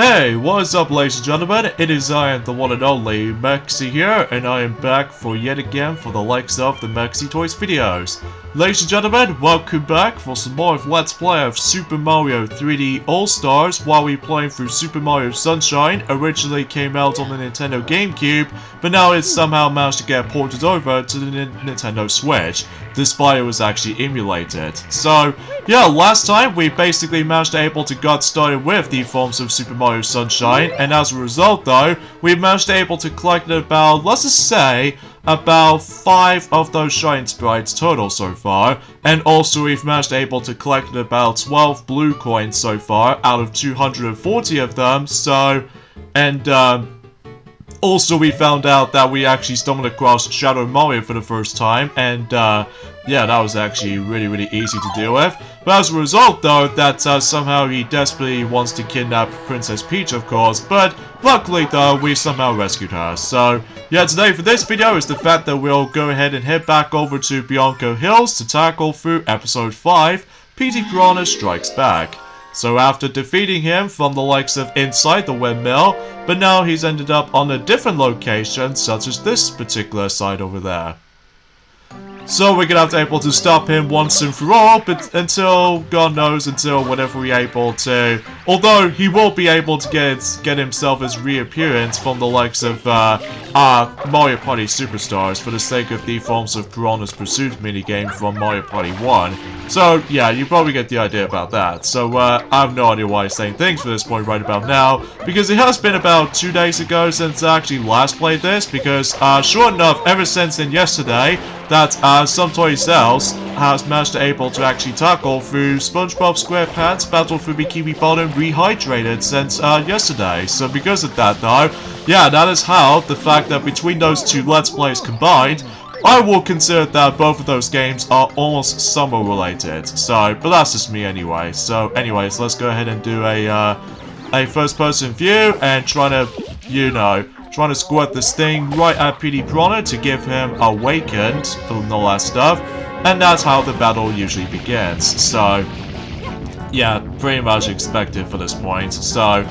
Hey, what is up ladies and gentlemen, it is I am the one and only Mexi here, and I am back for yet again for the likes of the Mexi Toys videos. Ladies and gentlemen, welcome back for some more of Let's Play of Super Mario 3D All-Stars while we're playing through Super Mario Sunshine. Originally came out on the Nintendo GameCube, but now it's somehow managed to get ported over to the Nintendo Switch, despite it was actually emulated. So, yeah, last time we basically managed to able to get started with the forms of Super Mario Sunshine, and as a result though, we managed to able to collect about, let's just say, about 5 of those shine sprites total so far, and also we've managed to able to collect about 12 blue coins so far out of 240 of them, so, and also we found out that we actually stumbled across Shadow Mario for the first time, and yeah, that was actually really easy to deal with. But as a result though, that somehow he desperately wants to kidnap Princess Peach, of course, but luckily though, we somehow rescued her. So yeah, today for this video is the fact that we'll go ahead and head back over to Bianco Hills to tackle through episode 5, Petey Piranha Strikes Back. So after defeating him from the likes of inside the windmill, but now he's ended up on a different location, such as this particular side over there. So we're gonna have to able to stop him once and for all, but until, God knows, until whenever we're able to. Although he will be able to get himself his reappearance from the likes of Mario Party Superstars for the sake of the Forms of Piranha's Pursuit minigame from Mario Party 1. So yeah, you probably get the idea about that. So I have no idea why I'm saying things for this point right about now, because it has been about 2 days ago since I actually last played this, because sure enough, ever since then yesterday, that Some Toy Cells has managed to able to actually tackle through SpongeBob SquarePants Battle for Bikini Bottom Rehydrated since yesterday. So because of that though, yeah, that is how the fact that between those two Let's Plays combined, I will consider that both of those games are almost summer related. So, but that's just me anyway. So anyways, let's go ahead and do a first person view and trying to squirt this thing right at Petey Piranha to give him awakened and all that stuff. And that's how the battle usually begins. So, yeah, pretty much expected for this point. So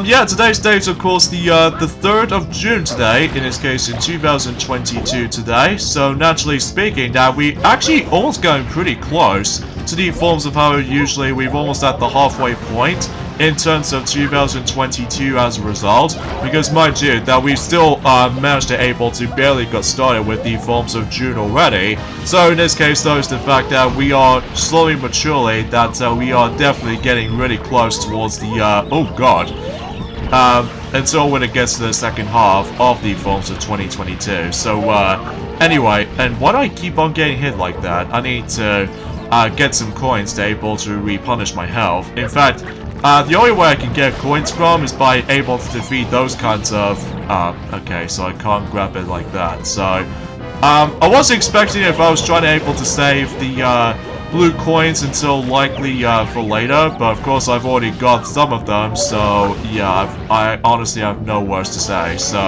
yeah, today's date is of course the 3rd of June today, in this case in 2022 today. So naturally speaking, that we actually almost going pretty close to the forms of how usually we've almost at the halfway point in terms of 2022 as a result, because mind you that we still managed to able to barely got started with the forms of June already. So in this case though, is the fact that we are slowly but surely that we are definitely getting really close towards the oh god, until when it gets to the second half of the forms of 2022. So anyway, and why do I keep on getting hit like that? I need to get some coins to able to repunish my health. In fact, the only way I can get coins from is by able to defeat those kinds of... okay, so I can't grab it like that. So, I was expecting if I was trying to able to save the blue coins until likely for later, but of course I've already got some of them, so yeah, I honestly have no words to say. So,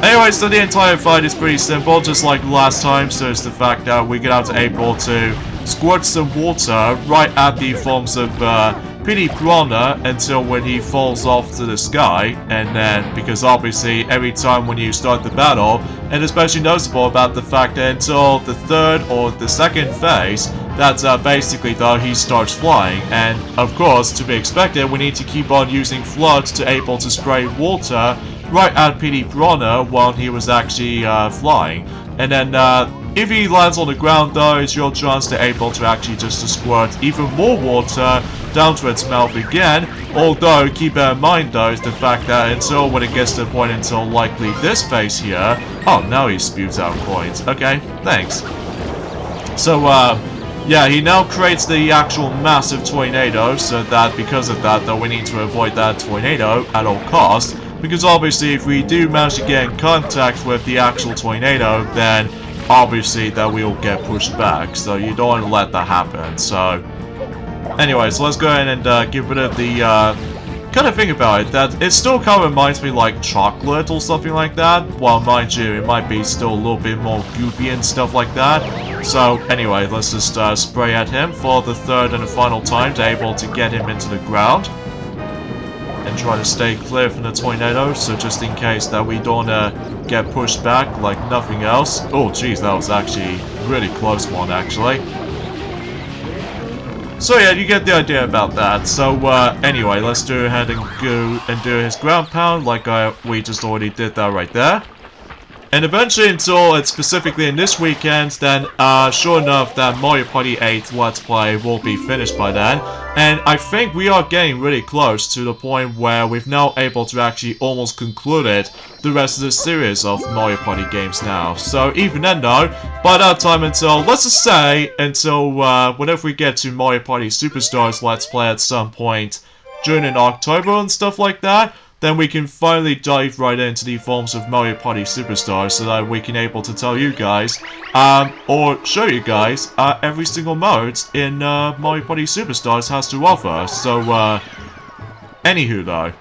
anyway, so the entire fight is pretty simple, just like last time. So it's the fact that we get out to able to squirt some water right at the forms of Petey Piranha until when he falls off to the sky, and then because obviously every time when you start the battle, and especially noticeable about the fact that until the 3rd or the 2nd phase, that's basically though he starts flying, and of course to be expected we need to keep on using floods to able to spray water right at Petey Piranha while he was actually flying, and then if he lands on the ground though, it's your chance to able to actually just squirt even more water down to its mouth again. Although, keep in mind though, is the fact that until when it gets to the point until likely this phase here... Oh, now he spews out coins. Okay, thanks. So, yeah, he now creates the actual massive tornado, so that because of that though, we need to avoid that tornado at all costs. Because obviously if we do manage to get in contact with the actual tornado, then obviously that we'll get pushed back, so you don't want to let that happen. So anyways, let's go ahead and give it the kind of thing about it, that it still kind of reminds me like chocolate or something like that. Well, mind you, it might be still a little bit more goopy and stuff like that. So anyway, let's just spray at him for the 3rd and the final time to able to get him into the ground. and try to stay clear from the tornado, so just in case that we don't get pushed back like nothing else. Oh jeez, that was actually a really close one actually. So yeah, you get the idea about that. So anyway, let's go ahead and go and do his ground pound like we just already did that right there. And eventually, until it's specifically in this weekend, then sure enough that Mario Party 8 Let's Play will be finished by then. And I think we are getting really close to the point where we've now able to actually almost concluded the rest of the series of Mario Party games now. So even then though, by that time until, let's just say, until whenever we get to Mario Party Superstars Let's Play at some point during in October and stuff like that, then we can finally dive right into the forms of Mario Party Superstars so that we can able to tell you guys, or show you guys, every single mode in Mario Party Superstars has to offer. So, anywho though.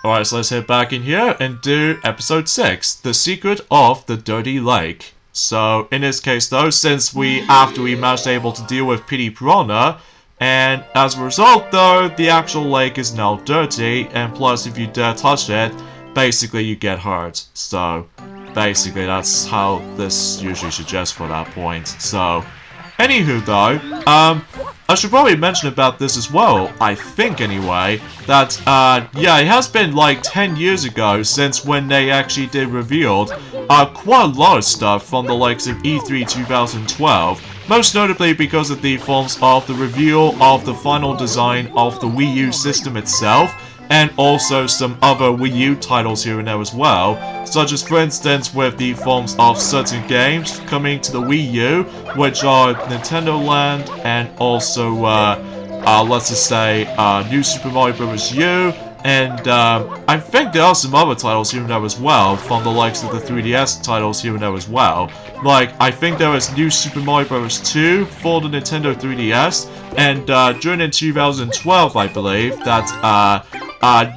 Alright, so let's head back in here and do episode 6, The Secret of the Dirty Lake. So, in this case though, since after we managed able to deal with Petey Piranha, and as a result though, the actual lake is now dirty, and plus if you dare touch it, basically you get hurt. So, basically that's how this usually suggests for that point. So, anywho though, I should probably mention about this as well, I think anyway, that, yeah, it has been like 10 years ago since when they actually did revealed, quite a lot of stuff from the likes of E3 2012, most notably because of the forms of the reveal of the final design of the Wii U system itself, and also some other Wii U titles here and there as well, such as for instance with the forms of certain games coming to the Wii U, which are Nintendo Land, and also, let's just say, New Super Mario Bros. U, and I think there are some other titles here and there as well, from the likes of the 3DS titles here and there as well. Like, I think there was New Super Mario Bros. 2 for the Nintendo 3DS, and during in 2012, I believe, that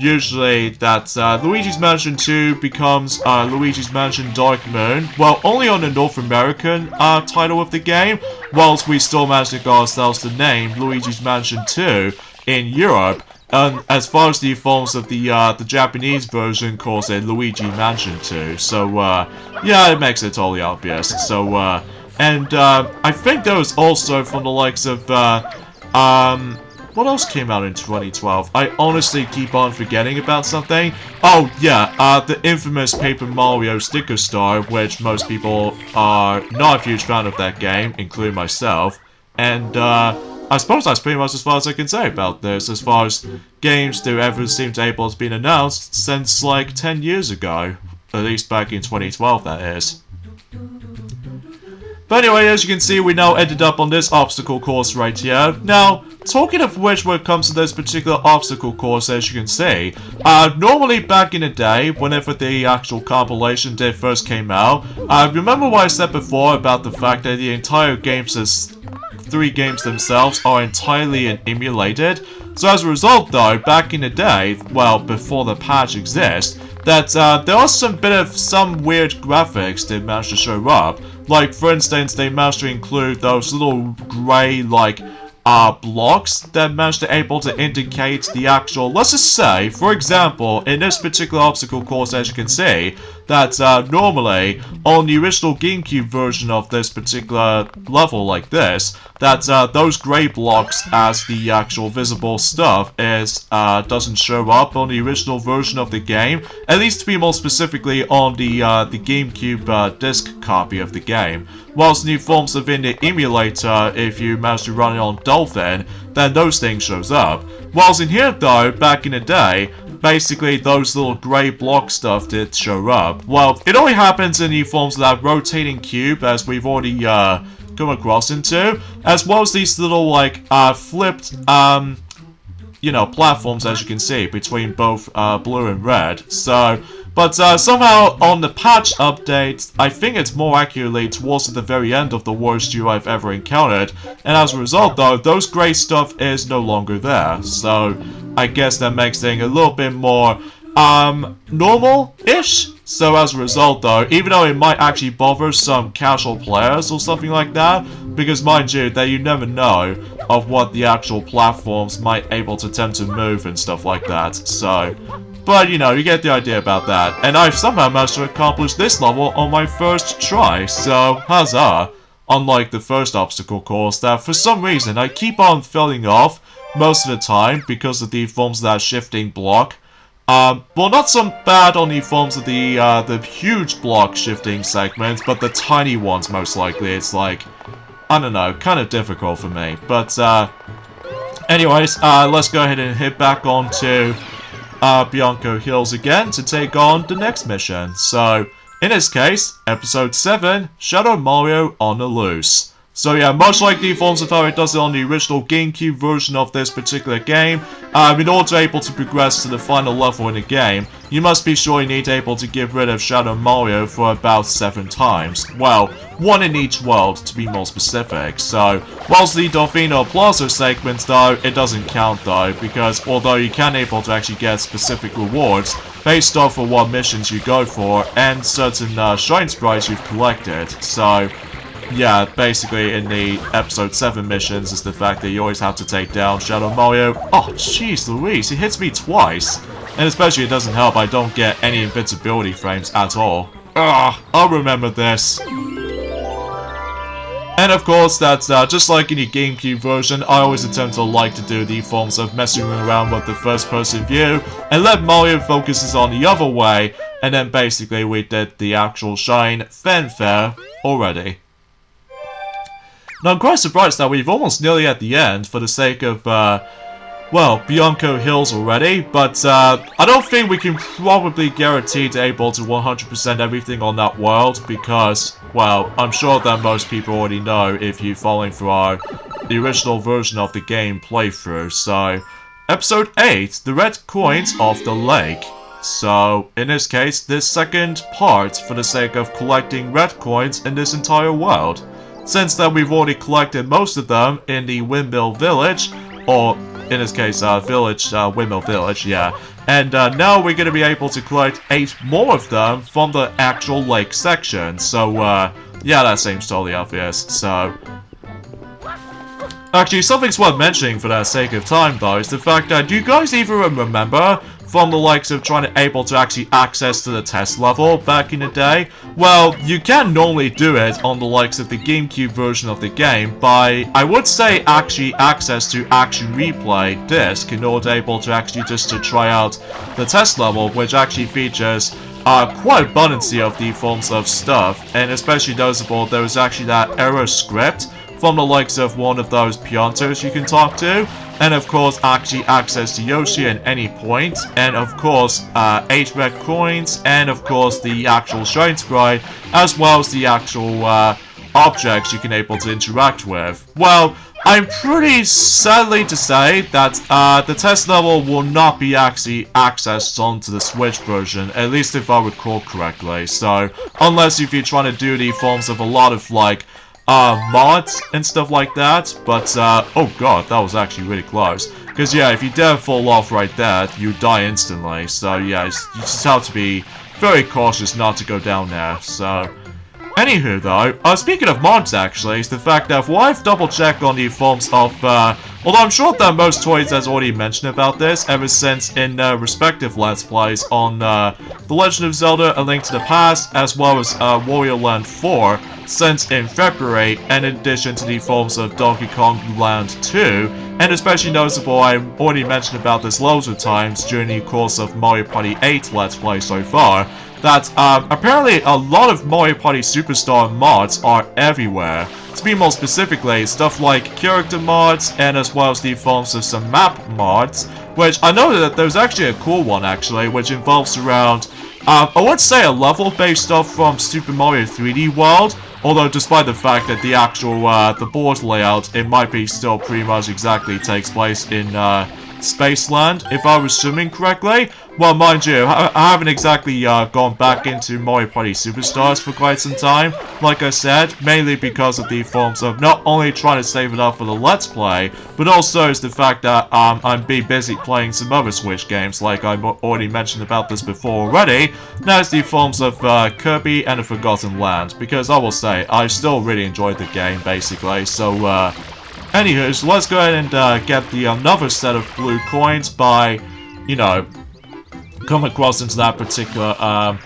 usually that Luigi's Mansion 2 becomes Luigi's Mansion Dark Moon, well, only on the North American title of the game, whilst we still managed to get ourselves the name Luigi's Mansion 2 in Europe. As far as the forms of the Japanese version calls it Luigi Mansion 2, so yeah, it makes it totally obvious. So and I think there was also from the likes of what else came out in 2012? I honestly keep on forgetting about something. Oh yeah, the infamous Paper Mario Sticker Star, which most people are not a huge fan of that game, including myself, and I suppose that's pretty much as far as I can say about this, as far as games that ever seem to able to be announced since like 10 years ago. At least back in 2012, that is. But anyway, as you can see, we now ended up on this obstacle course right here. Now, talking of which, when it comes to this particular obstacle course, as you can see, normally back in the day, whenever the actual compilation did first came out, remember what I said before about the fact that the entire game's 3 games themselves are entirely emulated? So as a result though, back in the day, well, before the patch exists, that there are some weird graphics that managed to show up. Like, for instance, they managed to include those little grey, like, blocks that managed to able to indicate the actual, let's just say, for example, in this particular obstacle course, as you can see, that normally, on the original GameCube version of this particular level like this, that those grey blocks as the actual visible stuff doesn't show up on the original version of the game, at least to be more specifically on the GameCube disc copy of the game. Whilst new forms of in the emulator, if you manage to run it on Dolphin, then those things shows up. Whilst in here though, back in the day, basically those little grey block stuff did show up. Well, it only happens in the forms of that rotating cube, as we've already come across into, as well as these little like flipped you know, platforms, as you can see, between both blue and red. So, but somehow on the patch update, I think it's more accurately towards the very end of the worst you I've ever encountered, and as a result though, those grey stuff is no longer there. So I guess that makes things a little bit more normal-ish So as a result though, even though it might actually bother some casual players or something like that, because mind you, that you never know of what the actual platforms might able to attempt to move and stuff like that, so... But, you know, you get the idea about that. And I've somehow managed to accomplish this level on my first try, so huzzah! Unlike the first obstacle course that for some reason I keep on filling off most of the time because of the forms of that shifting block. Well, not so bad on the forms of the huge block shifting segments, but the tiny ones most likely. It's like, I don't know, kind of difficult for me. But, anyways, let's go ahead and hit back onto Bianco Hills again to take on the next mission. So, in this case, Episode 7, Shadow Mario on the Loose. So yeah, much like the forms of how it does it on the original GameCube version of this particular game, in order to be able to progress to the final level in the game, you must be sure you need to be able to get rid of Shadow Mario for about 7 times. Well, 1 in each world to be more specific. So, whilst the Dolphino Plaza segments though, it doesn't count though, because although you can able to actually get specific rewards based off of what missions you go for and certain Shine Sprites you've collected, so... Yeah, basically in the Episode 7 missions is the fact that you always have to take down Shadow Mario. Oh, jeez Louise, he hits me twice. And especially it doesn't help I don't get any invincibility frames at all. Ugh, I'll remember this. And of course, that's just like in the GameCube version, I always attempt to like to do the forms of messing around with the first-person view, and let Mario focuses on the other way, and then basically we did the actual Shine fanfare already. Now, I'm quite surprised that we've almost nearly at the end for the sake of, well, Bianco Hills already, but I don't think we can probably guarantee to able to 100% everything on that world because, well, I'm sure that most people already know if you're following through the original version of the game playthrough. So, Episode 8, the red coins of the lake. So, in this case, this second part for the sake of collecting red coins in this entire world. Since that we've already collected most of them in the Windmill Village, or in this case, Windmill Village, yeah. And now we're going to be able to collect 8 more of them from the actual lake section. So, yeah, that seems totally obvious, so... Actually, something's worth mentioning for the sake of time, though, is the fact that, do you guys even remember from the likes of trying to able to actually access to the test level back in the day? Well, you can normally do it on the likes of the GameCube version of the game by, I would say, actually access to Action Replay disc in order able to actually just to try out the test level, which actually features quite abundance of the forms of stuff, and especially noticeable there was actually that error script from the likes of one of those Piantos you can talk to, and of course actually access to Yoshi at any point, and of course 8 red coins, and of course the actual Shine Sprite, as well as the actual objects you can able to interact with. Well, I'm pretty sadly to say that the test level will not be actually accessed onto the Switch version, at least if I recall correctly, so unless if you're trying to do the forms of a lot of like mods and stuff like that, but, oh god, that was actually really close. Because, yeah, if you dare fall off right there, you die instantly, so, yeah, you just have to be very cautious not to go down there, so... Anywho, though, speaking of mods, actually, is the fact that what I've double-checked on the forms of, although I'm sure that most toys has already mentioned about this ever since in respective Let's Plays on The Legend of Zelda: A Link to the Past, as well as Wario Land 4, since in February, and in addition to the forms of Donkey Kong Land 2, and especially noticeable, I already mentioned about this loads of times during the course of Mario Party 8 Let's Play so far, that apparently a lot of Mario Party Superstar mods are everywhere. To be more specifically, stuff like character mods, and as well as the forms of some map mods, which I know that there's actually a cool one actually, which involves around, I would say a level based off from Super Mario 3D World, although despite the fact that the actual, the board layout, it might be still pretty much exactly takes place in, Spaceland, if I was assuming correctly. Well, mind you, I haven't exactly gone back into Mario Party Superstars for quite some time, like I said, mainly because of the forms of not only trying to save it up for the Let's Play, but also is the fact that I'm being busy playing some other Switch games, like I've already mentioned about this before already. That's the forms of Kirby and the Forgotten Land, because I will say, I still really enjoyed the game, basically, so anywho, so let's go ahead and get the another set of blue coins by, you know, come across into that particular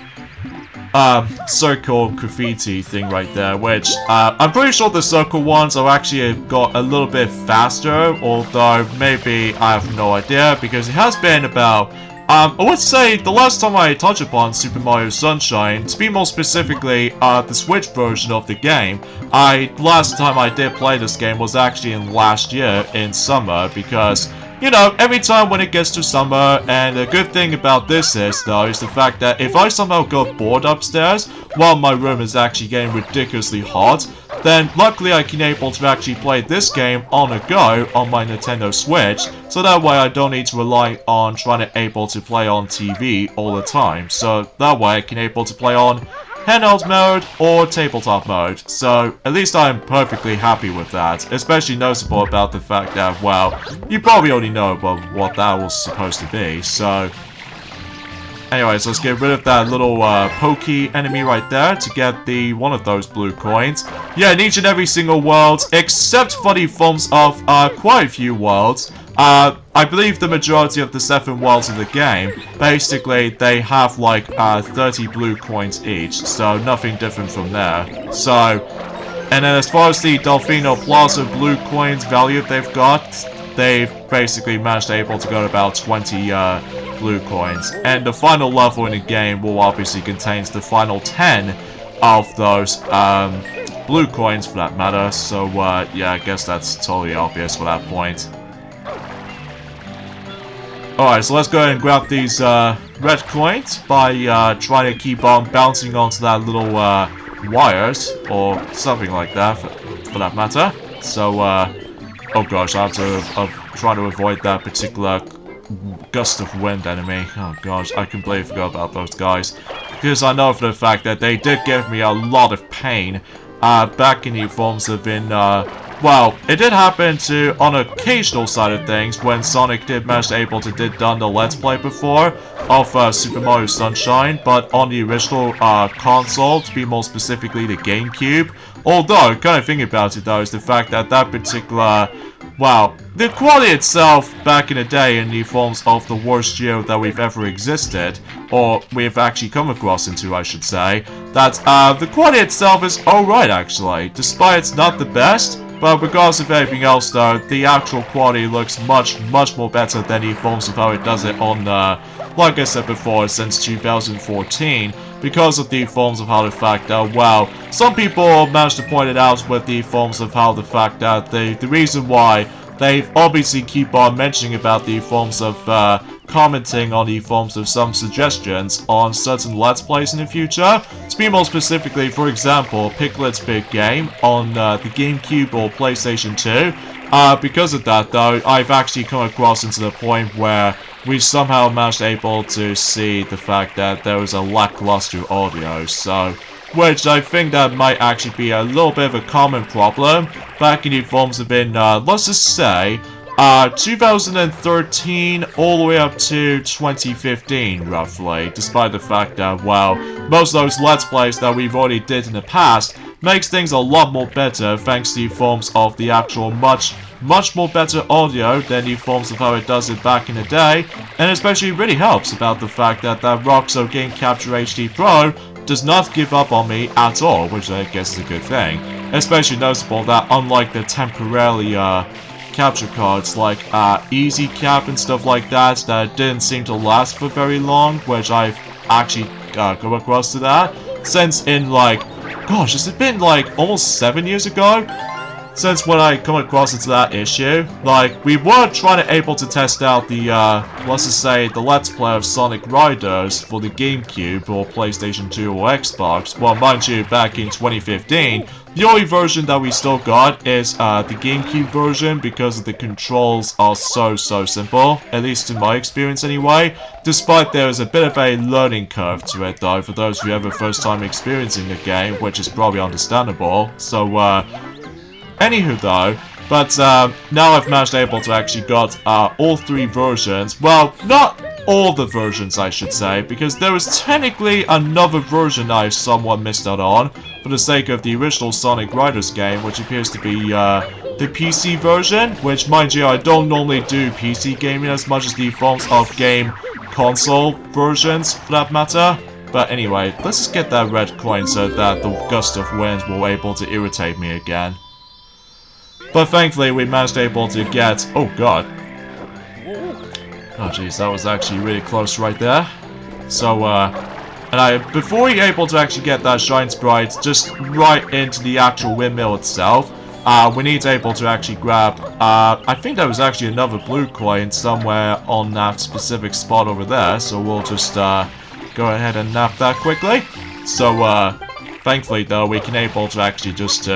circle graffiti thing right there, which I'm pretty sure the circle ones are actually got a little bit faster, although maybe I have no idea, because it has been about I would say the last time I touched upon Super Mario Sunshine, to be more specifically, the Switch version of the game, last time I did play this game was actually in last year in summer, because, you know, every time when it gets to summer, and the good thing about this is, though, is the fact that if I somehow go bored upstairs, while my room is actually getting ridiculously hot, then luckily I can able to actually play this game on the go on my Nintendo Switch, so that way I don't need to rely on trying to able to play on TV all the time. So that way I can able to play on handheld mode or tabletop mode. So at least I'm perfectly happy with that, especially noticeable about the fact that, well, you probably already know about what that was supposed to be, so anyways, let's get rid of that little pokey enemy right there to get the one of those blue coins. Yeah, in each and every single world, except for the forms of quite a few worlds, I believe the majority of the 7 worlds of the game, basically they have like 30 blue coins each, so nothing different from there. So, and then as far as the Delfino Plaza blue coins value they've got, they've basically managed to able to go to about 20 blue coins. And the final level in the game will obviously contains the final 10 of those blue coins for that matter. So yeah, I guess that's totally obvious for that point. Alright, so let's go ahead and grab these red coins by trying to keep on bouncing onto that little wires, or something like that for that matter. So oh gosh, I have to try to avoid that particular gust of wind enemy. Oh gosh, I completely forgot about those guys. Because I know for the fact that they did give me a lot of pain back in the forms of well, it did happen to, on occasional side of things, when Sonic did manage to able to done the Let's Play before of Super Mario Sunshine, but on the original console, to be more specifically the GameCube. Although, kind of thinking about it though, is the fact that that particular, wow, the quality itself back in the day in the forms of the worst year that we've ever existed, or we've actually come across into, I should say, that the quality itself is alright actually, despite it's not the best. But regardless of everything else though, the actual quality looks much more better than the forms of how it does it on, like I said before, since 2014, because of the forms of how the fact that, well, some people managed to point it out with the forms of how the fact that the reason why they've obviously keep on mentioning about the forms of, commenting on the forms of some suggestions on certain Let's Plays in the future. To be more specifically, for example, Piglet's Big Game on the GameCube or PlayStation 2. Because of that, though, I've actually come across into the point where we somehow managed able to see the fact that there was a lackluster audio, so which I think that might actually be a little bit of a common problem back in the forms of let's just say, 2013 all the way up to 2015, roughly, despite the fact that, well, most of those Let's Plays that we've already did in the past makes things a lot more better thanks to the forms of the actual much more better audio than the forms of how it does it back in the day, and especially really helps about the fact that that Roxo Game Capture HD Pro does not give up on me at all, which I guess is a good thing. Especially noticeable that unlike the temporarily capture cards like Easy Cap and stuff like that that didn't seem to last for very long, which I've actually come across to that, since in like, gosh, has it been like almost 7 years ago? since when I come across into that issue, like, we were trying to able to test out the, let's just say, the Let's Play of Sonic Riders for the GameCube or PlayStation 2 or Xbox. Well, mind you, back in 2015, the only version that we still got is the GameCube version because the controls are so simple, at least in my experience anyway, despite there is a bit of a learning curve to it though, for those who have a first time experiencing the game, which is probably understandable. So, anywho though, but now I've managed able to actually got all 3 versions. Well, not all the versions I should say, because there was technically another version I somewhat missed out on for the sake of the original Sonic Riders game, which appears to be the PC version, which mind you I don't normally do PC gaming as much as the forms of game console versions for that matter. But anyway, let's just get that red coin so that the gust of wind will able to irritate me again. But thankfully we managed able to get... oh god. Oh jeez, that was actually really close right there. So, and before you're able to actually get that Shine Sprite just right into the actual windmill itself, we need to able to actually grab, I think there was actually another blue coin somewhere on that specific spot over there, so we'll just, go ahead and nab that quickly. So, thankfully though, we can able to actually just,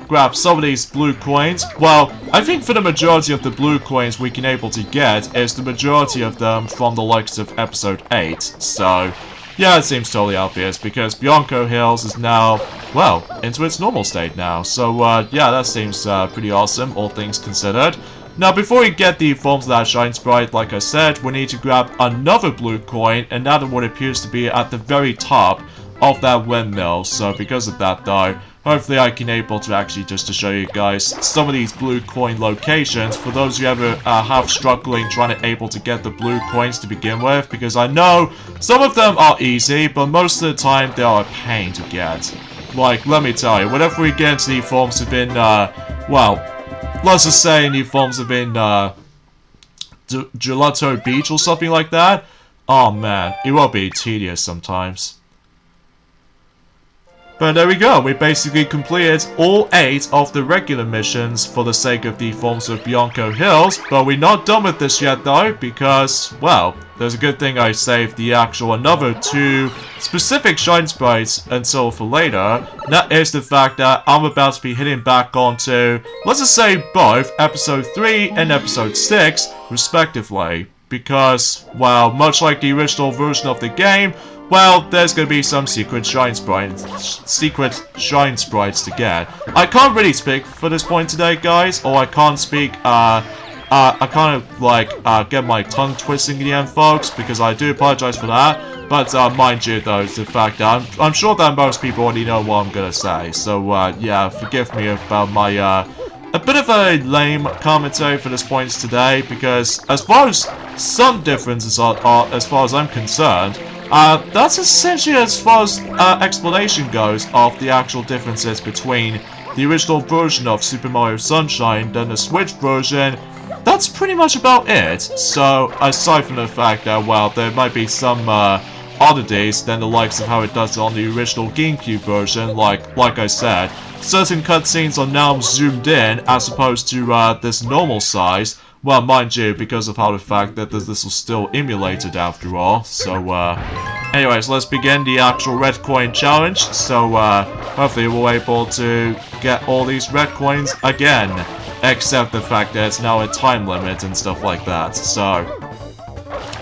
grab some of these blue coins. Well, I think for the majority of the blue coins we can able to get is the majority of them from the likes of episode 8. So, yeah, it seems totally obvious because Bianco Hills is now, well, into its normal state now. So, yeah, that seems pretty awesome, all things considered. Now, before we get the forms of that Shine Sprite, like I said, we need to grab another blue coin, and that what appears to be at the very top of that windmill. So, because of that, though, hopefully I can able to actually just to show you guys some of these blue coin locations for those who ever have struggling trying to able to get the blue coins to begin with, because I know some of them are easy, but most of the time they are a pain to get. Like, let me tell you, whenever we get into the forms of in, well, let's just say in the forms of in, Gelato Beach or something like that, oh man, it will be tedious sometimes. But there we go, we basically completed all 8 of the regular missions for the sake of the forms of Bianco Hills, but we're not done with this yet though, because, well, there's a good thing I saved the actual another 2 specific Shine Sprites until for later. That is the fact that I'm about to be hitting back onto, let's just say both Episode 3 and Episode 6, respectively. Because, well, much like the original version of the game, well, there's gonna be some secret shine sprites to get. I can't really speak for this point today, guys, or I can't speak, I kind of, like, get my tongue twisting in the end, folks, because I do apologize for that. But, mind you, though, it's the fact that I'm sure that most people already know what I'm gonna say. So, yeah, forgive me about my, a bit of a lame commentary for this point today, because as far as some differences are as far as I'm concerned, that's essentially as far as explanation goes of the actual differences between the original version of Super Mario Sunshine and the Switch version. That's pretty much about it. So, aside from the fact that, well, there might be some oddities than the likes of how it does on the original GameCube version, like I said, certain cutscenes are now zoomed in as opposed to this normal size. Well, mind you, because of how the fact that this was still emulated after all. So, anyways, let's begin the actual red coin challenge. So, hopefully we're able to get all these red coins again. Except the fact that it's now a time limit and stuff like that. So,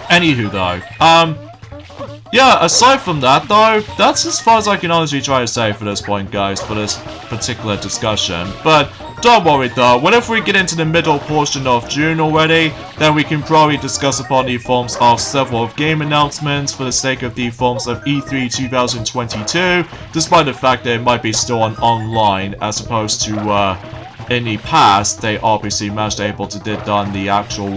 anywho though, yeah, aside from that though, that's as far as I can honestly try to say for this point, guys, for this particular discussion. But don't worry though, whenever we get into the middle portion of June already, then we can probably discuss upon the forms of several game announcements for the sake of the forms of E3 2022, despite the fact that it might be still on online as opposed to, in the past, they obviously managed able to did on the actual,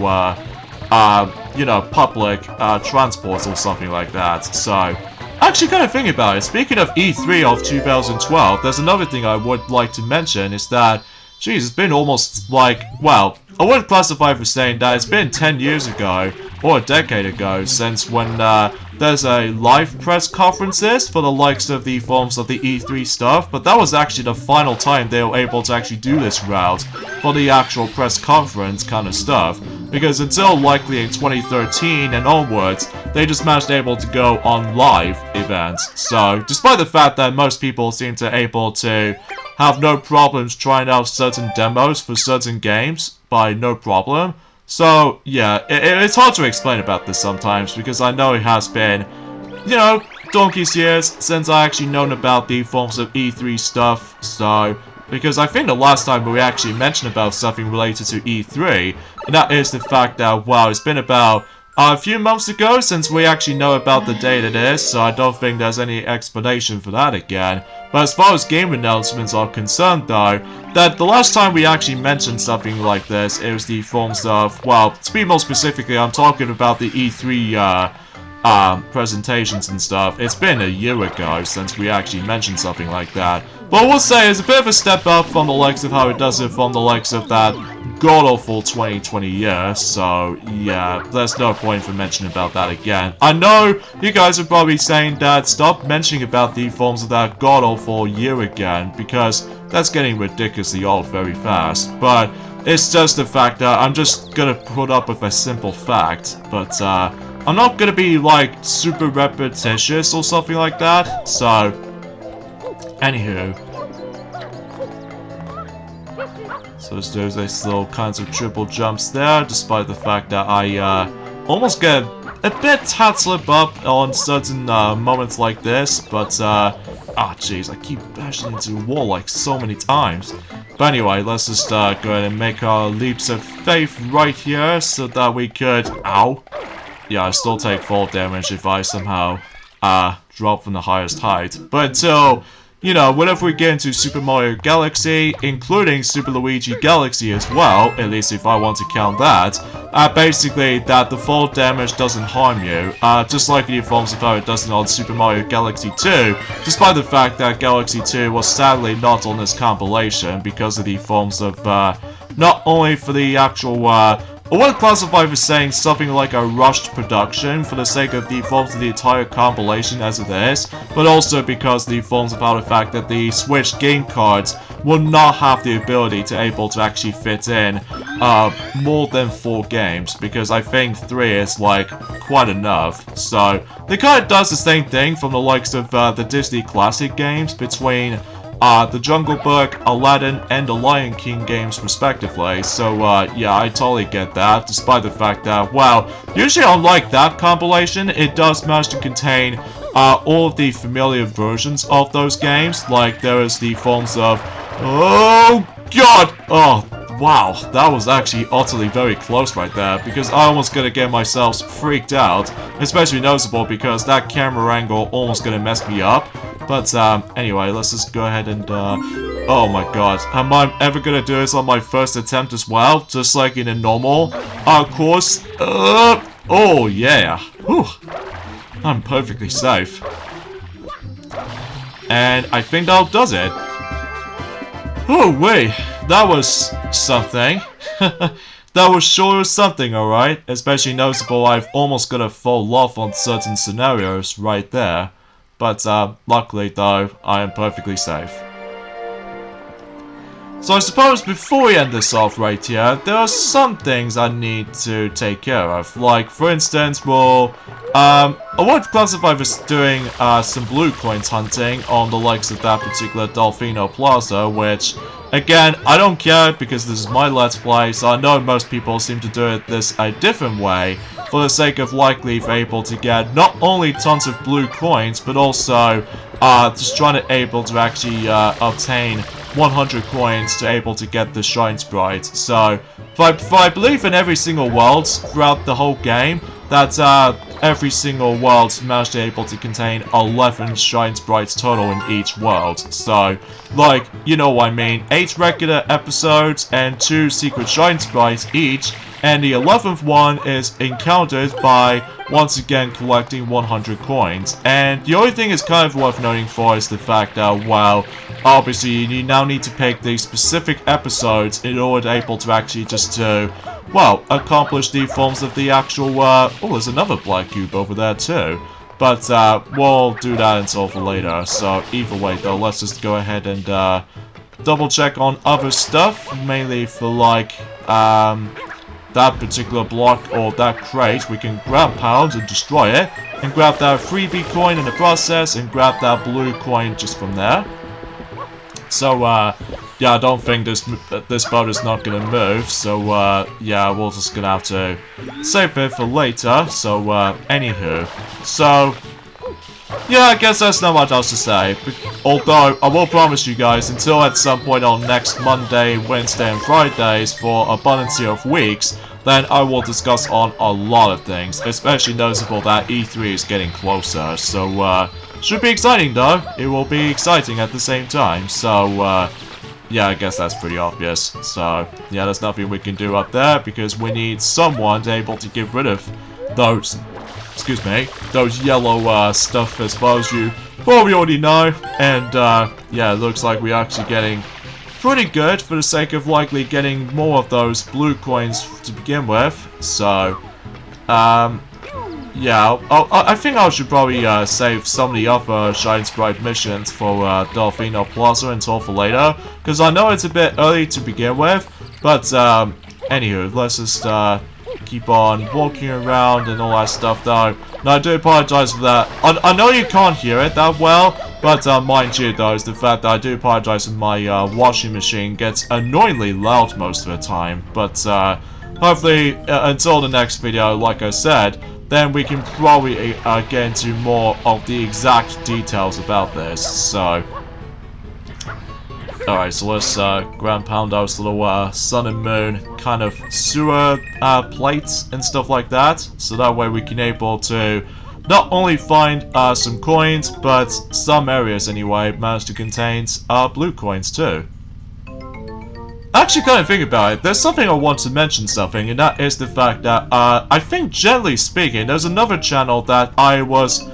you know, public transports or something like that. So, actually kind of thinking about it, speaking of E3 of 2012, there's another thing I would like to mention is that, geez, it's been almost like, well, I wouldn't classify for saying that it's been 10 years ago, or a decade ago, since when there's a live press conferences for the likes of the forms of the E3 stuff, but that was actually the final time they were able to actually do this route for the actual press conference kind of stuff, because until likely in 2013 and onwards, they just managed able to go on live events. So, despite the fact that most people seem to able to have no problems trying out certain demos for certain games by no problem. So, yeah, it's hard to explain about this sometimes, because I know it has been, you know, donkey's years since I actually known about the forms of E3 stuff, so, because I think the last time we actually mentioned about something related to E3, and that is the fact that, wow, it's been about a few months ago since we actually know about the date it is, so I don't think there's any explanation for that again. But as far as game announcements are concerned though, that the last time we actually mentioned something like this, it was the forms of, well, to be more specifically, I'm talking about the E3 presentations and stuff. It's been a year ago since we actually mentioned something like that. But I will say it's a bit of a step up from the likes of how it does it from the likes of that god-awful 2020 year, so yeah, there's no point for mentioning about that again. I know you guys are probably saying that stop mentioning about the forms of that god-awful year again, because that's getting ridiculously old very fast, but it's just the fact that I'm just gonna put up with a simple fact, but I'm not gonna be like super repetitious or something like that, so anywho. So there's these little kinds of triple jumps there, despite the fact that I almost get a bit slip up on certain moments like this, but jeez, I keep bashing into the wall like so many times. But anyway, let's just go ahead and make our leaps of faith right here, so that we could, ow, yeah, I still take fall damage if I somehow drop from the highest height. But until, you know, whenever we get into Super Mario Galaxy, including Super Luigi Galaxy as well, at least if I want to count that, basically that the fall damage doesn't harm you, just like the forms of how it doesn't on Super Mario Galaxy 2, despite the fact that Galaxy 2 was sadly not on this compilation because of the forms of, not only for the actual, I would classify for saying something like a rushed production for the sake of the forms of the entire compilation as it is, but also because the forms about the fact that the Switch game cards will not have the ability to able to actually fit in more than 4 games, because I think 3 is like quite enough. So they kind of does the same thing from the likes of the Disney classic games between the Jungle Book, Aladdin, and the Lion King games respectively, so yeah, I totally get that, despite the fact that, well, usually unlike that compilation, it does manage to contain all of the familiar versions of those games, like there is the forms of, oh god, oh wow, that was actually utterly very close right there, because I almost gonna get myself freaked out, especially noticeable because that camera angle almost gonna mess me up. But anyway, let's just go ahead and oh my god, am I ever gonna do this on my first attempt as well, just like in a normal course? Oh yeah, whew, I'm perfectly safe, and I think that does it. Oh wait, that was something. That was sure something, alright. Especially noticeable, I've almost got to fall off on certain scenarios right there. But luckily though, I am perfectly safe. So I suppose before we end this off right here, there are some things I need to take care of. Like, for instance, well, I would classify this doing some blue coins hunting on the likes of that particular Delfino Plaza, which, again, I don't care because this is my Let's Play, so I know most people seem to do it this a different way, for the sake of likely able to get not only tons of blue coins, but also just trying to able to actually obtain 100 coins to able to get the Shine Sprite. So, I believe in every single world throughout the whole game, that every single world managed to able to contain 11 Shine Sprites total in each world. So, like, you know what I mean, 8 regular episodes and 2 secret Shine Sprites each, and the 11th one is encountered by once again collecting 100 coins. And the only thing is kind of worth noting for is the fact that, well, obviously you now need to pick the specific episodes in order to able to actually just to, well, accomplish the forms of the actual, oh, there's another black cube over there too. But we'll do that until for later. So either way though, let's just go ahead and double check on other stuff, mainly for like that particular block or that crate. We can grab pounds and destroy it, and grab that freebie coin in the process, and grab that blue coin just from there. So yeah, I don't think this boat is not gonna move. So yeah, we're just gonna have to save it for later. So anywho, so yeah, I guess that's not much else to say. Although, I will promise you guys, until at some point on next Monday, Wednesday, and Fridays for abundance of weeks, then I will discuss on a lot of things, especially noticeable that E3 is getting closer. So, should be exciting though. It will be exciting at the same time. So, yeah, I guess that's pretty obvious. So, yeah, there's nothing we can do up there because we need someone to able to get rid of those, excuse me, those yellow stuff, as far as you probably already know. And yeah, it looks like we're actually getting pretty good for the sake of likely getting more of those blue coins to begin with. So yeah, I think I should probably save some of the other Shine Sprite missions for Delfino Plaza until for later, because I know it's a bit early to begin with. But anywho, let's just keep on walking around and all that stuff though. Now, I do apologize for that. I know you can't hear it that well, but mind you though, is the fact that I do apologize if my washing machine gets annoyingly loud most of the time. But hopefully until the next video, like I said, then we can probably get into more of the exact details about this. So alright, so let's ground pound those little sun and moon kind of sewer plates and stuff like that. So that way we can able to not only find some coins, but some areas anyway manage to contain blue coins too. Actually, kind of think about it, there's something I want to mention something, and that is the fact that I think generally speaking, there's another channel that I was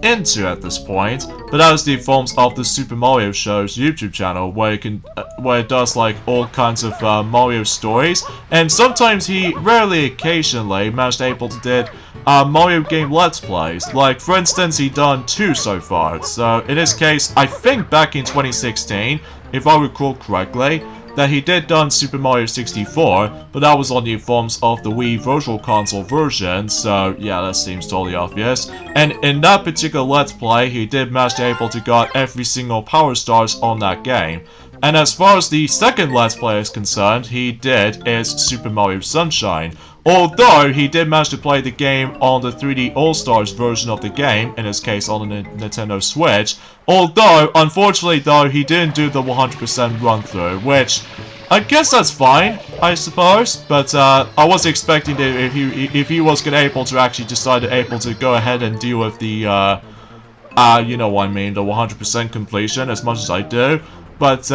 into at this point, but that was the forms of the Super Mario Show's YouTube channel, where it does like all kinds of Mario stories, and sometimes he rarely, occasionally, managed able to did Mario game Let's Plays. Like for instance, he done 2 so far. So in this case, I think back in 2016, if I recall correctly, that he did done Super Mario 64, but that was on the forms of the Wii Virtual Console version, so yeah, that seems totally obvious. And in that particular Let's Play, he did manage to able to got every single Power Stars on that game. And as far as the second Let's Play is concerned, he did is Super Mario Sunshine. Although he did manage to play the game on the 3D All-Stars version of the game, in his case on the Nintendo Switch. Although, unfortunately though, he didn't do the 100% run-through, which I guess that's fine, I suppose. But I was expecting that if he was gonna able to actually decide to go ahead and deal with the you know what I mean, the 100% completion as much as I do. But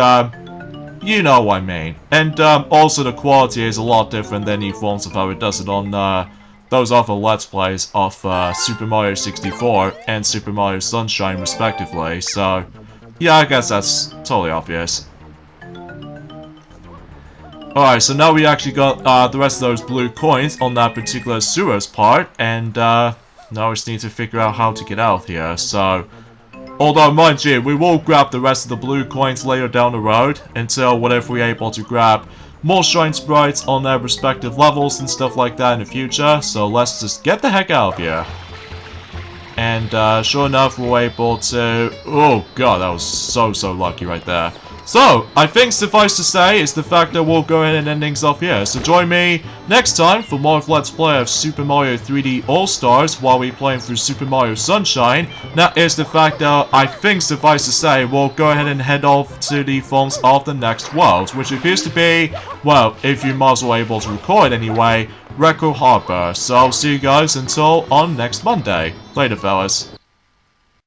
you know what I mean. And also the quality is a lot different than the forms of how it does it on those other Let's Plays of Super Mario 64 and Super Mario Sunshine respectively. So yeah, I guess that's totally obvious. Alright, so now we actually got the rest of those blue coins on that particular sewers part, and now we just need to figure out how to get out here. So although, mind you, we will grab the rest of the blue coins later down the road, until whatever we're able to grab more Shine Sprites on their respective levels and stuff like that in the future. So let's just get the heck out of here. And sure enough, we're able to... Oh god, that was so lucky right there. So, I think suffice to say is the fact that we'll go ahead and end things off here. So join me next time for more of Let's Play of Super Mario 3D All-Stars while we're playing through Super Mario Sunshine. That is the fact that I think suffice to say we'll go ahead and head off to the forms of the next world, which appears to be, well, if you might as well able to record anyway, Record Harbor. So I'll see you guys until on next Monday. Later, fellas.